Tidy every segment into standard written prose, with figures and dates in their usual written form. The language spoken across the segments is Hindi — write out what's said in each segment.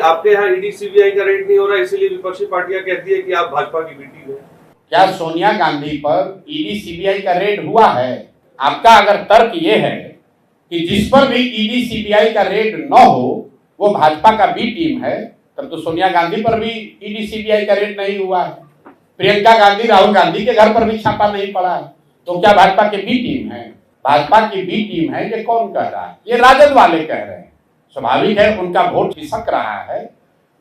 आपके यहाँ ईडी सीबीआई का रेड नहीं हो रहा, इसीलिए विपक्षी पार्टियां कहती है कि आप भाजपा की बी टीम है। क्या सोनिया गांधी पर ईडी सीबीआई का रेड हुआ है? आपका अगर तर्क ये है कि जिस पर भी ईडी सीबीआई का रेड न हो वो भाजपा का बी टीम है, तब तो सोनिया गांधी पर भी ईडी सीबीआई का रेड नहीं हुआ है। प्रियंका गांधी, राहुल गांधी के घर पर भी छापा नहीं पड़ा है, तो क्या भाजपा की बी टीम है? भाजपा की बी टीम है, ये कौन कह रहा है? ये राजद वाले कह रहे हैं। स्वाभाविक है, उनका वोट खिसक रहा है।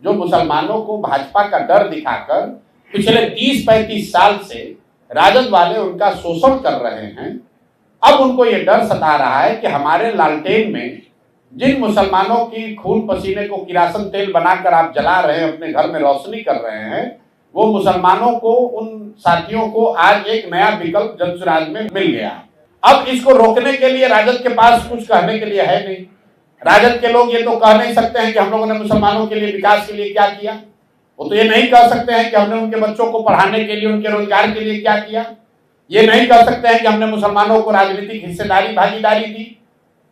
जो मुसलमानों को भाजपा का डर दिखाकर पिछले 30-35 साल से राजद वाले उनका शोषण कर रहे हैं, अब उनको ये डर सता रहा है कि हमारे लालटेन में जिन मुसलमानों की खून पसीने को किरासन तेल बनाकर आप जला रहे हैं, अपने घर में रोशनी कर रहे हैं, वो मुसलमानों को, उन साथियों को आज एक नया विकल्प जनसुराज में मिल गया। अब इसको रोकने के लिए राजद के पास कुछ कहने के लिए है नहीं। राजद के लोग ये तो कह नहीं सकते हैं कि हम लोगों ने मुसलमानों के लिए, विकास के लिए क्या किया। वो तो ये नहीं कह सकते हैं कि हमने उनके बच्चों को पढ़ाने के लिए, उनके रोजगार के लिए क्या किया। ये नहीं कह सकते हैं कि हमने मुसलमानों को राजनीतिक हिस्सेदारी, भागीदारी दी।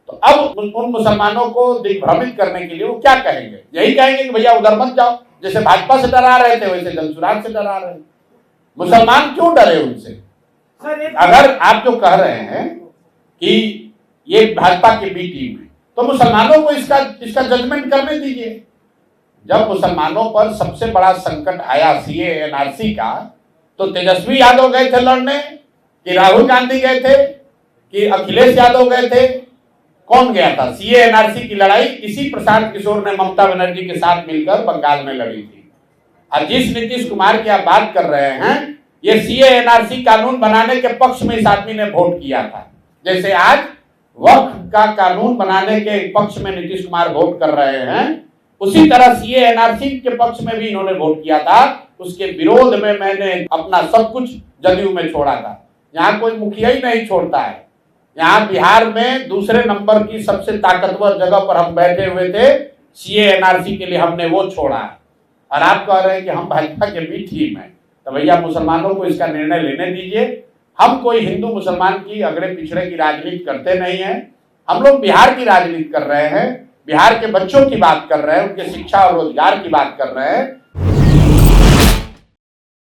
तो अब उन मुसलमानों को दिग्भ्रमित करने के लिए वो क्या कहेंगे? यही कहेंगे कि भैया उधर मत जाओ। जैसे भाजपा से डरा रहे थे, वैसे जनसुराज से डरा रहे हैं। मुसलमान क्यों डरे उनसे? अगर आप जो कह रहे हैं कि ये भाजपा की बी टीम है, तो मुसलमानों को इसका जजमेंट करने दीजिए। जब मुसलमानों पर सबसे बड़ा संकट आया सीए एनआरसी का, तो तेजस्वी यादव गए थे लड़ने, कि राहुल गांधी गए थे, कि अखिलेश यादव गए थे? कौन गया था? सीए एनआरसी की लड़ाई इसी प्रशांत किशोर ने ममता बनर्जी के साथ मिलकर बंगाल में लड़ी थी। और जिस नीतीश कुमार की आप बात कर रहे हैं, ये सीए एनआरसी कानून बनाने के पक्ष में इस आदमी ने वोट किया था। जैसे आज वक्फ का कानून बनाने के पक्ष में नीतीश कुमार वोट कर रहे हैं, उसी तरह सीए एनआरसी के पक्ष में भी इन्होंने वोट किया था। उसके विरोध में मैंने अपना सब कुछ जदयू में छोड़ा था। यहाँ कोई मुखिया ही नहीं छोड़ता है। यहाँ बिहार में दूसरे नंबर की सबसे ताकतवर जगह पर हम बैठे हुए थे, सीए एनआरसी के लिए हमने वो छोड़ा है। और आप कह रहे हैं कि हम भाजपा के भी टीम है, तो भैया मुसलमानों को इसका निर्णय लेने दीजिए। हम कोई हिंदू मुसलमान की अगड़े पिछड़े की राजनीति करते नहीं हैं। हम लोग बिहार की राजनीति कर रहे हैं, बिहार के बच्चों की बात कर रहे हैं, उनके शिक्षा और रोजगार की बात कर रहे हैं।